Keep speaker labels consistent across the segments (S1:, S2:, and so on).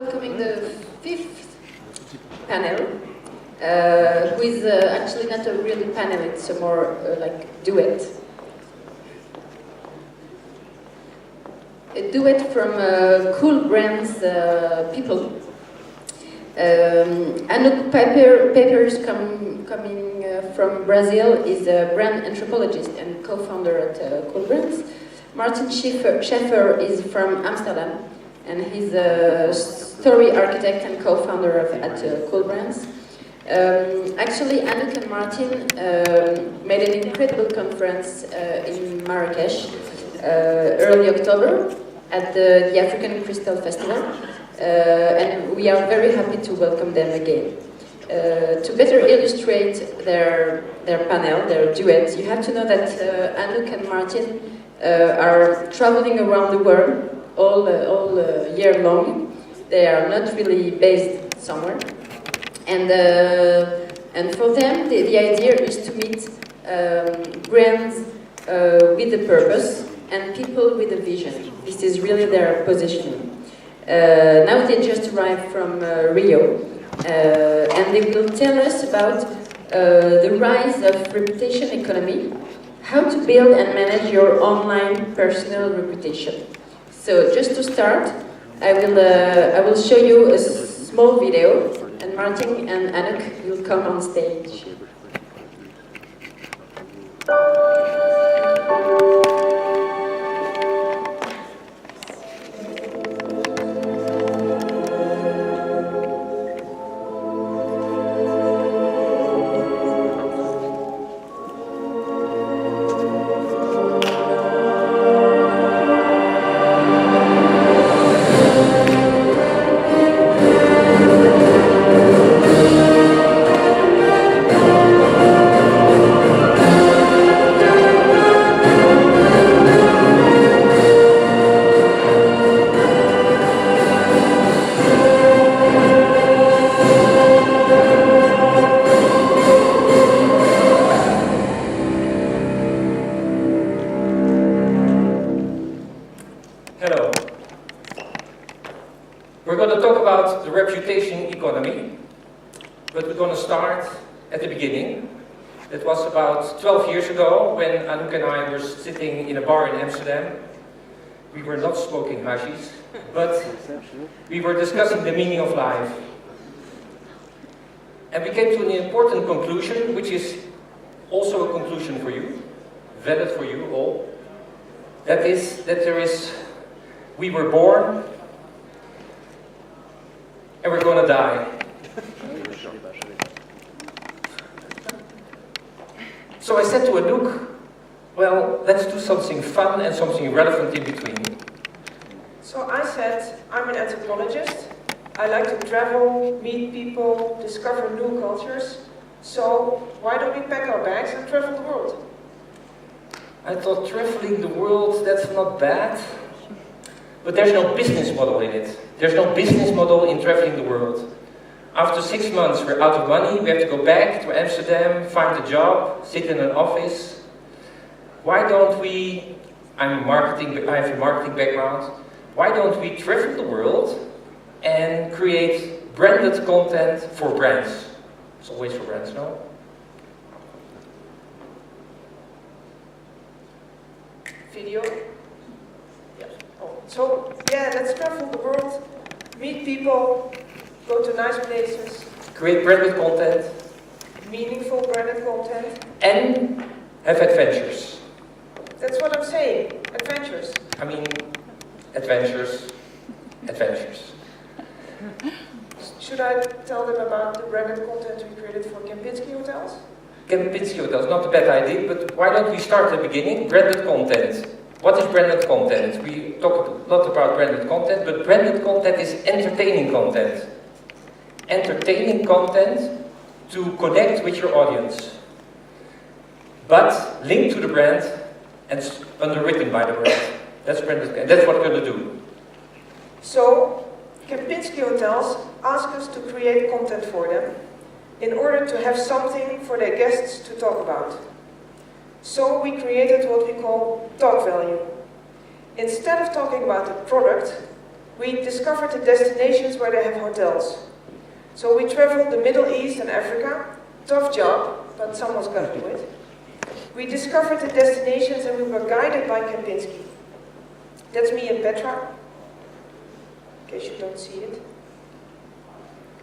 S1: Welcoming the fifth panel, who is actually not a really panel, it's a more like duet. A duet from CoolBrands people. Anouk Pappers coming from Brazil is a brand anthropologist and co-founder at CoolBrands. Maarten Schafer is from Amsterdam, and he's a story architect and co-founder at CoolBrands. Actually, Anouk and Maarten made an incredible conference in Marrakesh early October at the African CRISTAL Festival, and we are very happy to welcome them again. To better illustrate their panel, their duet, you have to know that Anouk and Maarten are traveling around the world all year long. They are not really based somewhere, and for them the idea is to meet brands with a purpose and people with a vision. This is really their positioning. Now they just arrived from Rio, and they will tell us about the rise of reputation economy, how to build and manage your online personal reputation. So just to start, I will show you a small video, and Maarten and Anouk will come on stage.
S2: But we're going to start at the beginning. It was about 12 years ago when Anouk and I were sitting in a bar in Amsterdam. We were not smoking hashish, but we were discussing the meaning of life. And we came to an important conclusion, which is also a conclusion for you, valid for you all. That is that we were born and we're going to die. So I said to Anouk, well, let's do something fun and something relevant in between.
S3: So I said, I'm an anthropologist. I like to travel, meet people, discover new cultures. So why don't we pack our bags and travel the world?
S2: I thought traveling the world, that's not bad. But there's no business model in it. There's no business model in traveling the world. After 6 months, we're out of money, we have to go back to Amsterdam, find a job, sit in an office. Why don't we, I have a marketing background, why don't we travel the world and create branded content for brands? It's always for brands, no?
S3: Video? Yeah. Oh. So, yeah, let's travel the world, meet people, go to nice places.
S2: Create branded content.
S3: Meaningful branded content.
S2: And have adventures.
S3: That's what I'm saying. Adventures.
S2: I mean, adventures.
S3: Should I tell them about the branded content we created for Kempinski hotels?
S2: Kempinski hotels, not a bad idea, but why don't we start at the beginning? Branded content. What is branded content? We talk a lot about branded content, but branded content is entertaining content. Entertaining content to connect with your audience, but linked to the brand and underwritten by the brand. That's branded content. That's what we're going to do.
S3: So, Kempinski hotels ask us to create content for them in order to have something for their guests to talk about. So we created what we call talk value. Instead of talking about the product, we discovered the destinations where they have hotels. So we traveled the Middle East and Africa. Tough job, but someone's got to do it. We discovered the destinations and we were guided by Kempinski. That's me and Petra, in case you don't see it.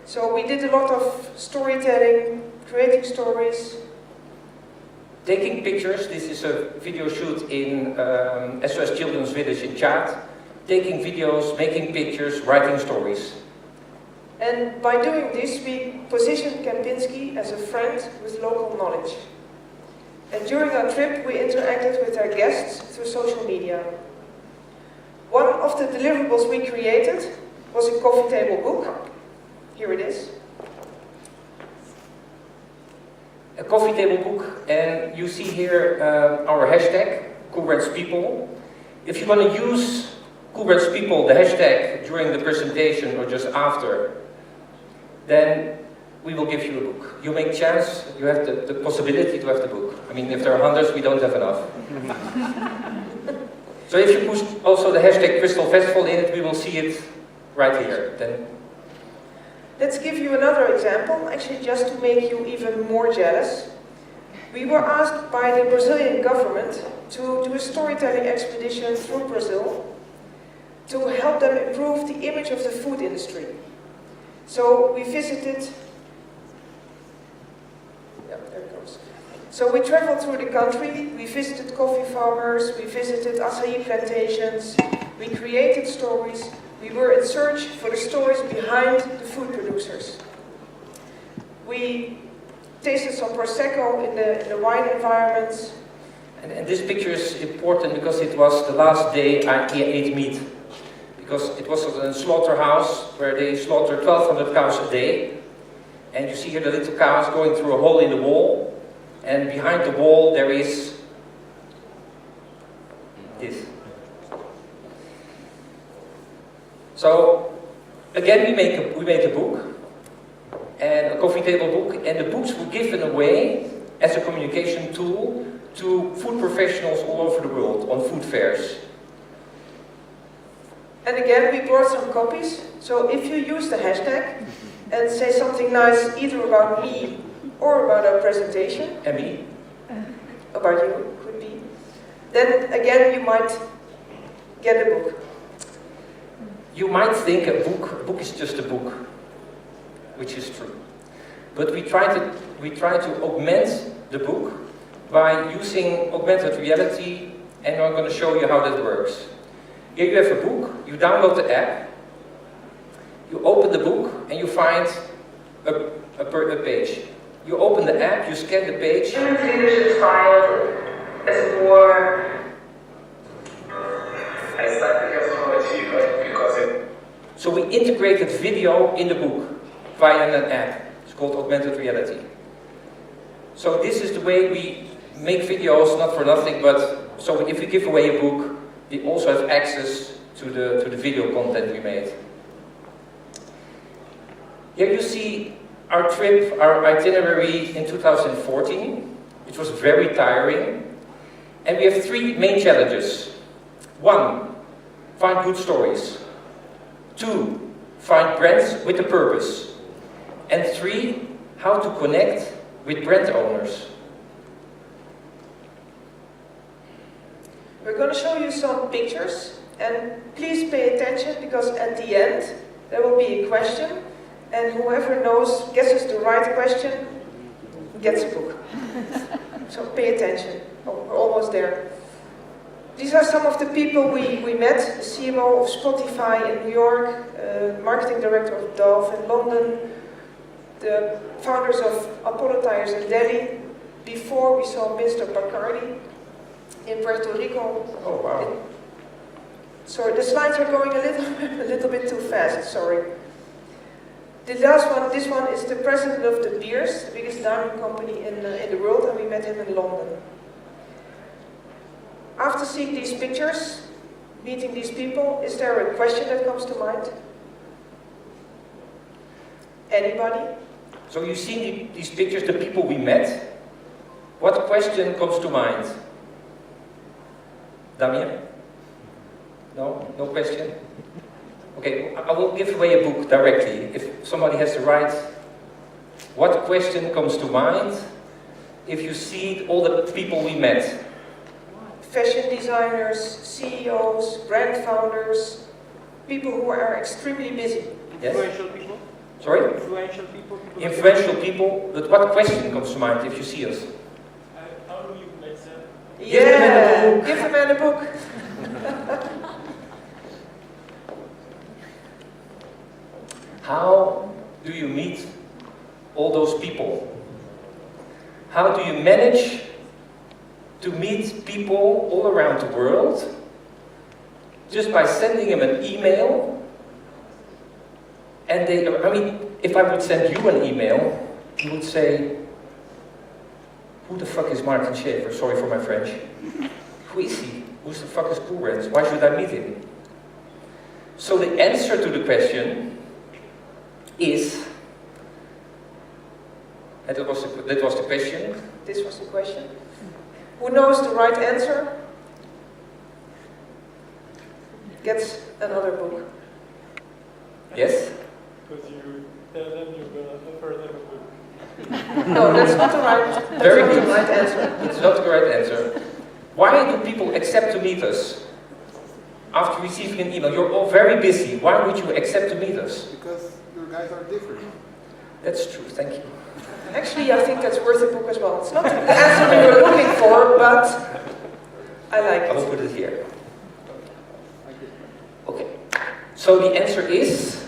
S3: So we did a lot of storytelling, creating stories.
S2: Taking pictures. This is a video shoot in SOS Children's Village in Chad. Taking videos, making pictures, writing stories.
S3: And by doing this, we positioned Kempinski as a friend with local knowledge. And during our trip, we interacted with our guests through social media. One of the deliverables we created was a coffee table book. Here it is.
S2: A coffee table book, and you see here our hashtag, CoolBrands People. If you want to use CoolBrands People, the hashtag, during the presentation or just after, then we will give you a book. You make chance, you have the possibility to have the book. I mean, if there are hundreds, we don't have enough. So if you push also the hashtag CRISTAL FESTIVAL in it, we will see it right here. Then.
S3: Let's give you another example, actually just to make you even more jealous. We were asked by the Brazilian government to do a storytelling expedition through Brazil to help them improve the image of the food industry. So we visited, there it goes. So we traveled through the country, we visited coffee farmers, we visited acai plantations, we created stories, we were in search for the stories behind the food producers. We tasted some Prosecco in the wine environments.
S2: And this picture is important because it was the last day I ate meat. Because it was a slaughterhouse where they slaughtered 1,200 cows a day. And you see here the little cows going through a hole in the wall. And behind the wall there is this. So again we made a book, and a coffee table book, and the books were given away as a communication tool to food professionals all over the world on food fairs.
S3: And again, we brought some copies, so if you use the hashtag and say something nice either about me or about our presentation,
S2: And me?
S3: about you, could be, then again you might get a book.
S2: You might think a book is just a book, which is true. But we try to augment the book by using augmented reality, and I'm going to show you how that works. Here you have a book, you download the app, you open the book, and you find a page. You open the app, you scan the page.
S4: Leadership style is more. I started technology because it.
S2: So we integrated video in the book via an app. It's called augmented reality. So this is the way we make videos, not for nothing, but so if we give away a book, they also have access to the video content we made. Here you see our trip, our itinerary in 2014, which was very tiring. And we have 3 main challenges. 1, find good stories. 2, find brands with a purpose. And 3, how to connect with brand owners.
S3: We're going to show you some pictures, and please pay attention because at the end there will be a question, and whoever guesses the right question gets a book. So pay attention. Oh, we're almost there. These are some of the people we met: the CMO of Spotify in New York, marketing director of Dove in London, the founders of Apollo Tires in Delhi. Before we saw Mr. Bacardi in Puerto Rico.
S2: Oh wow.
S3: Sorry, the slides are going a little bit too fast, sorry. The last one, this one is the president of De Beers, the biggest diamond company in the world, and we met him in London. After seeing these pictures, meeting these people, is there a question that comes to mind? Anybody?
S2: So you see these pictures, the people we met. What question comes to mind? Damien? No? No question? Okay, I will give away a book directly. If somebody has to write, what question comes to mind if you see all the people we met?
S3: Fashion designers, CEOs, brand founders, people who are extremely busy.
S2: Yes?
S5: Influential people?
S2: Sorry?
S5: Influential people?
S2: Influential people, but what question comes to mind if you see us?
S5: How do you make them?
S3: Yeah, give the man a book.
S2: How do you meet all those people? How do you manage to meet people all around the world just by sending them an email? And they, I mean, if I would send you an email, you would say, who the fuck is Maarten Schafer? Sorry for my French. Who is he? Who the fuck is CoolBrands? Why should I meet him? So the answer to the question is, and that was the question.
S3: This was the question. Who knows the right answer gets another book.
S2: Yes?
S5: Because you tell them you're going to offer them a book.
S3: No, that's not the right,
S2: Very
S3: that's not
S2: good.
S3: the right answer.
S2: It's not the right answer. Why do people accept to meet us after receiving an email? You're all very busy. Why would you accept to meet us?
S6: Because your guys are different.
S2: That's true, thank you.
S3: Actually, I think that's worth a book as well. It's not the answer we were looking for, but I like
S2: I will
S3: it.
S2: put it here. Okay. So the answer is,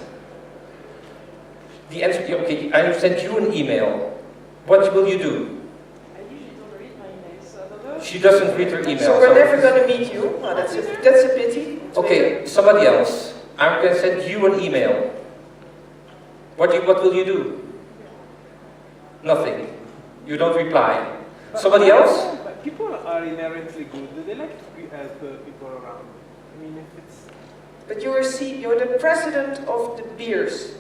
S2: okay, I have sent you an email. What will you do?
S7: I usually don't read my emails, so I don't know.
S2: She doesn't read her email.
S3: So we're never going to meet you. Well, that's a pity.
S2: Okay, somebody else. I'm going to send you an email. What will you do? Nothing. You don't reply. Somebody else?
S5: But people are inherently good. They like to help people around. I mean, if it's...
S3: But you're the president of the Beers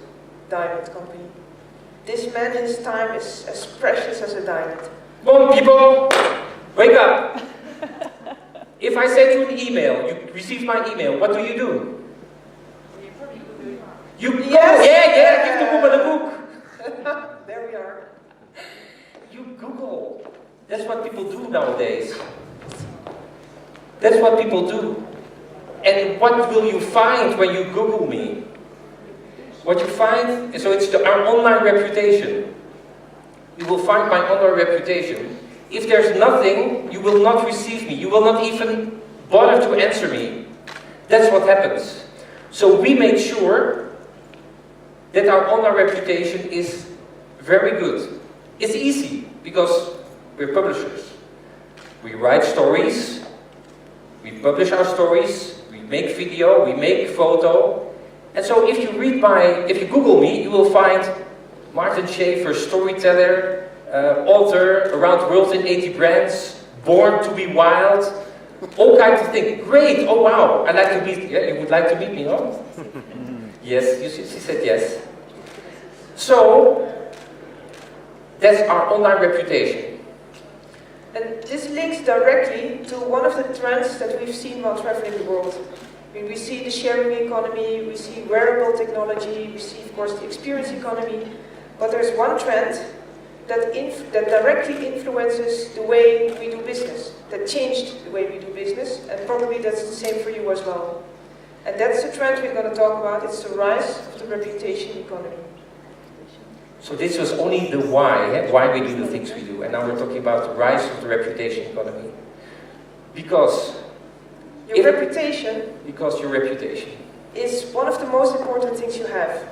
S3: Diamond Company. This man, his time is as precious as a diamond.
S2: Come on, people! Wake up! If I send you an email, you receive my email, what do?
S7: You probably Google it.
S2: You
S3: Yes.
S2: give the woman a book.
S3: There we are.
S2: You Google. That's what people do nowadays. That's what people do. And what will you find when you Google me? What you find, so it's our online reputation. You will find my online reputation. If there's nothing, you will not receive me. You will not even bother to answer me. That's what happens. So we make sure that our online reputation is very good. It's easy because we're publishers. We write stories, we publish our stories, we make video, we make photo. And so if you Google me, you will find Maarten Schafer, storyteller, author, around the world in 80 brands, born to be wild, all kinds of things. Great, oh wow, I'd like to meet, yeah, you would like to meet me, no? Yes, she said yes. So, that's our online reputation.
S3: And this links directly to one of the trends that we've seen while traveling the world. I mean, we see the sharing economy, we see wearable technology, we see, of course, the experience economy. But there's one trend that directly influences the way we do business, that changed the way we do business, and probably that's the same for you as well. And that's the trend we're going to talk about. It's the rise of the reputation economy.
S2: So this was only the why we do the things we do. And now we're talking about the rise of the reputation economy. Because
S3: your reputation
S2: is
S3: one of the most important things you have.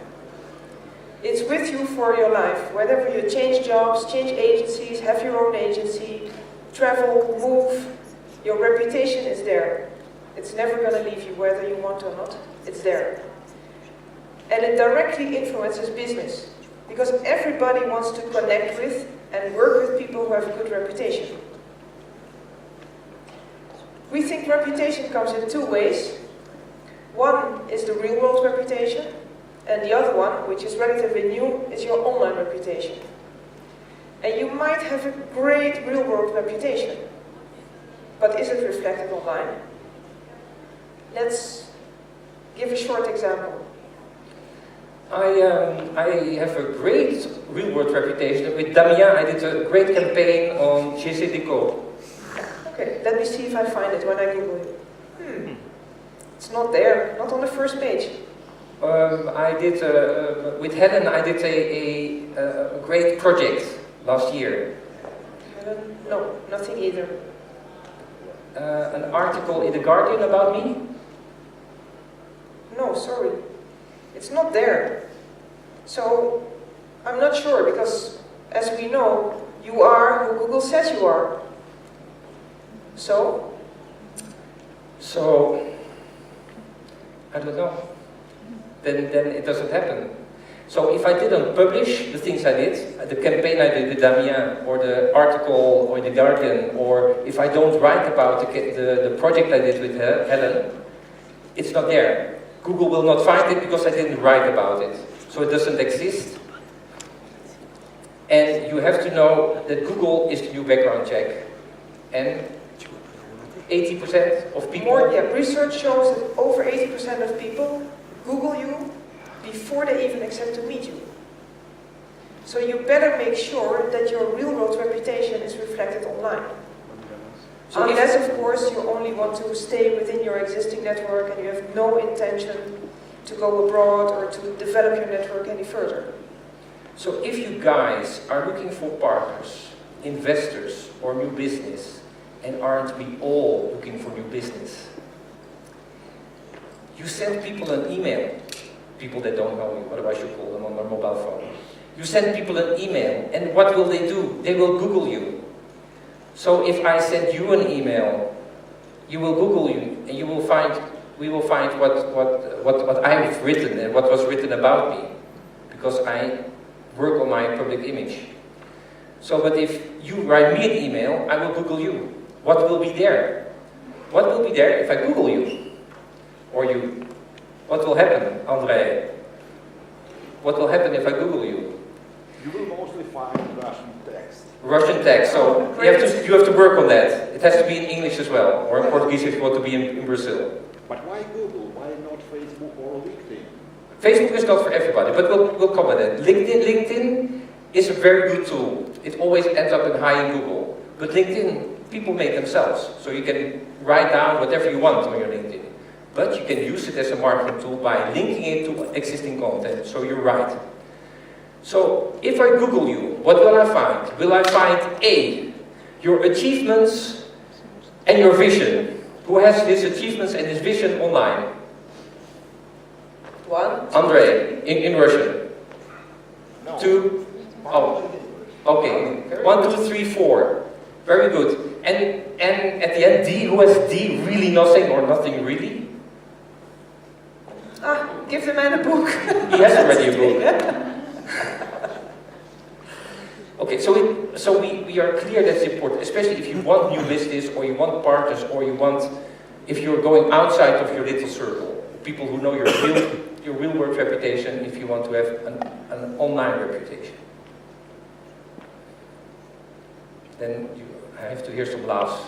S3: It's with you for your life. Whether you change jobs, change agencies, have your own agency, travel, move, your reputation is there. It's never going to leave you, whether you want or not. It's there. And it directly influences business. Because everybody wants to connect with and work with people who have a good reputation. We think reputation comes in two ways. One is the real world reputation, and the other one, which is relatively new, is your online reputation. And you might have a great real world reputation, but is it reflected online? Let's Give a short example.
S2: I have a great real-world reputation. With Damien, I did a great campaign on GCDeco.
S3: Okay, let me see if I find it when I Google it. It's not there, not on the first page.
S2: I did, with Helen, I did a great project last year.
S3: No, nothing either.
S2: An article in The Guardian about me?
S3: No, sorry. It's not there. So, I'm not sure, because as we know, you are who Google says you are. So, I don't know. Then it doesn't happen. So if I didn't publish the things I did, the campaign I did with Damien, or the article or The Guardian, or if I don't write about the project I did with Helen, it's not there. Google will not find it because I didn't write about it. So it doesn't exist. And you have to know that Google is the new background check. And 80% of people... research shows that over 80% of people Google you before they even accept to meet you. So you better make sure that your real-world reputation is reflected online. So unless, of course, you only want to stay within your existing network and you have no intention to go abroad or to develop your network any further.
S2: So if you guys are looking for partners, investors, or new business, and aren't we all looking for new business? You send people an email, people that don't know you, otherwise you call them on their mobile phone. You send people an email, and what will they do? They will Google you. So if I send you an email, you will Google you, and we will find what I've written and what was written about me, because I work on my public image. So, but if you write me an email, I will Google you. What will be there? What will be there if I Google you? Or you? What will happen, André? What will happen if I Google you?
S6: You will mostly find Russian text.
S2: Russian text, so you have to work on that. It has to be in English as well, or in Portuguese if you want to be in Brazil.
S6: But why Google? Why not Facebook or LinkedIn?
S2: Facebook is not for everybody, but we'll come with it. LinkedIn is a very good tool. It always ends up in high in Google. But LinkedIn, people make themselves. So you can write down whatever you want on your LinkedIn. But you can use it as a marketing tool by linking it to existing content. So you're right. So if I Google you, what will I find? Will I find A, your achievements and your vision? Who has his achievements and his vision online?
S3: One.
S2: André, in Russian.
S6: No.
S2: 2. Oh, okay. 1, 2, 3, 4. Very good. And at the end, D. Who has D? Really nothing or nothing really?
S3: Give the man a book.
S2: He has already a book. Okay, so we are clear that's important, especially if you want new business, or you want partners, or if you're going outside of your little circle, people who know your real world reputation, if you want to have an online reputation. Then I have to hear some laughs.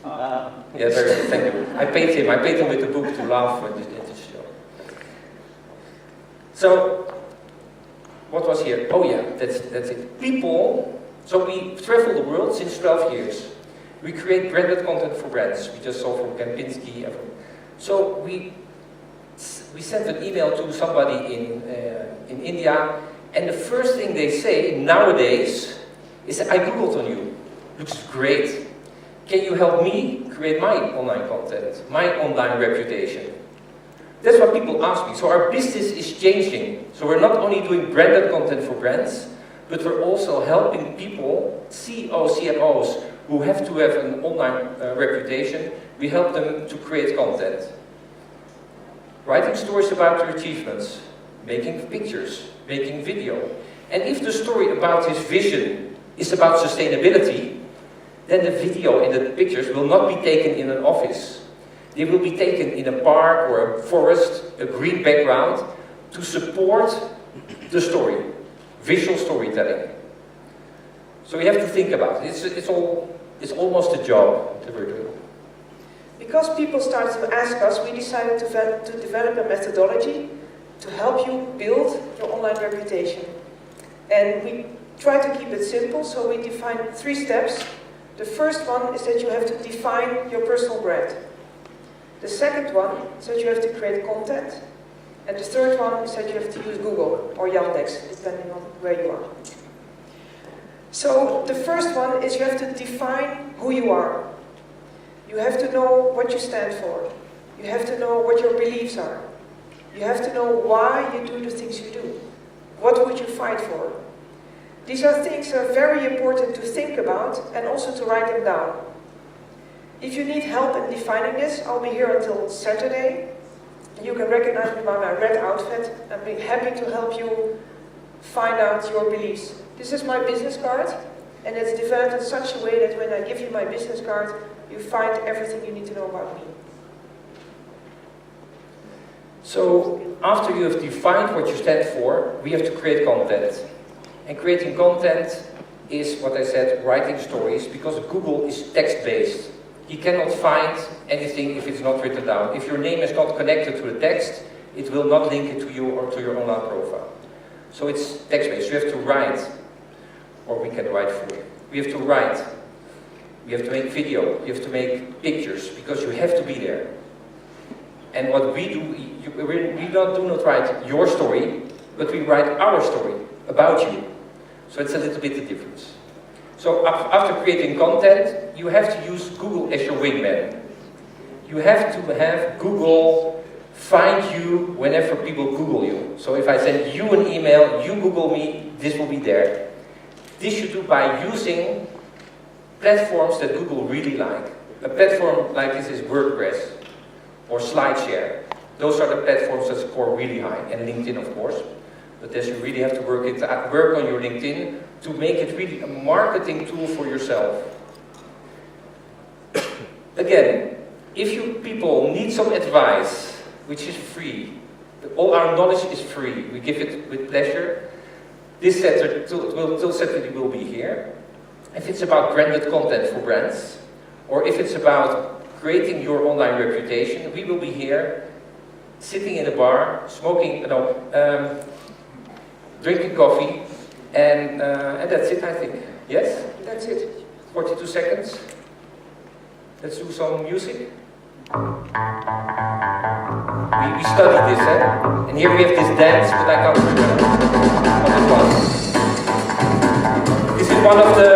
S2: Yeah, very good, thank you. I paid him with the book to laugh at this show. So, what was here? Oh yeah, that's it. People, so we travel the world since 12 years. We create branded content for brands. We just saw from Kempinski. So we sent an email to somebody in India, and the first thing they say nowadays is, I Googled on you. Looks great. Can you help me create my online content, my online reputation? That's what people ask me. So our business is changing. So we're not only doing branded content for brands, but we're also helping people, CEOs, CMOs, who have to have an online reputation. We help them to create content. Writing stories about their achievements, making pictures, making video. And if the story about his vision is about sustainability, then the video and the pictures will not be taken in an office. They will be taken in a park or a forest, a green background, to support the story, visual storytelling. So we have to think about it. It's almost a job that we're doing.
S3: Because people started to ask us, we decided to develop a methodology to help you build your online reputation. And we try to keep it simple, so we define 3 steps. The first one is that you have to define your personal brand. The second one is that you have to create content. And the third one is that you have to use Google or Yandex, depending on where you are. So the first one is you have to define who you are. You have to know what you stand for. You have to know what your beliefs are. You have to know why you do the things you do. What would you fight for? These are things that are very important to think about and also to write them down. If you need help in defining this, I'll be here until Saturday. You can recognize me by my red outfit. I'll be happy to help you find out your beliefs. This is my business card, and it's developed in such a way that when I give you my business card, you find everything you need to know about me.
S2: So, after you have defined what you stand for, we have to create content. And creating content is, what I said, writing stories, because Google is text-based. You cannot find anything if it's not written down. If your name is not connected to the text, it will not link it to you or to your online profile. So it's text-based. You have to write, or we can write for you. We have to write. We have to make video. You have to make pictures, because you have to be there. And what we do, we do not write your story, but we write our story about you. So it's a little bit the difference. So after creating content, you have to use Google as your wingman. You have to have Google find you whenever people Google you. So if I send you an email, you Google me, this will be there. This you do by using platforms that Google really like. A platform like this is WordPress or SlideShare. Those are the platforms that score really high, and LinkedIn of course. But as you really have to work on your LinkedIn to make it really a marketing tool for yourself. Again, if you people need some advice, which is free, all our knowledge is free, we give it with pleasure. This Saturday will be here. If it's about branded content for brands, or if it's about creating your online reputation, we will be here, sitting in a bar, smoking, drinking coffee, and that's it, I think. Yes?
S3: That's it.
S2: 42 seconds. Let's do some music. We studied this, and here we have this dance, but I can't remember what it was. This is one of the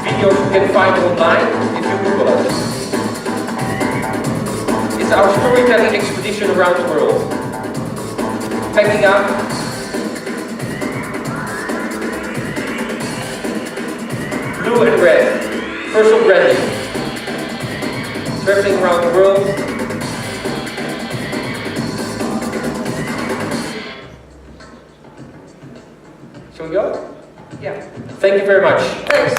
S2: videos you can find online if you Google us. It's our storytelling expedition around the world. Packing up. Blue and red. Personal branding. Traveling around the world. Shall we go? Yeah. Thank you very much.
S3: Thanks.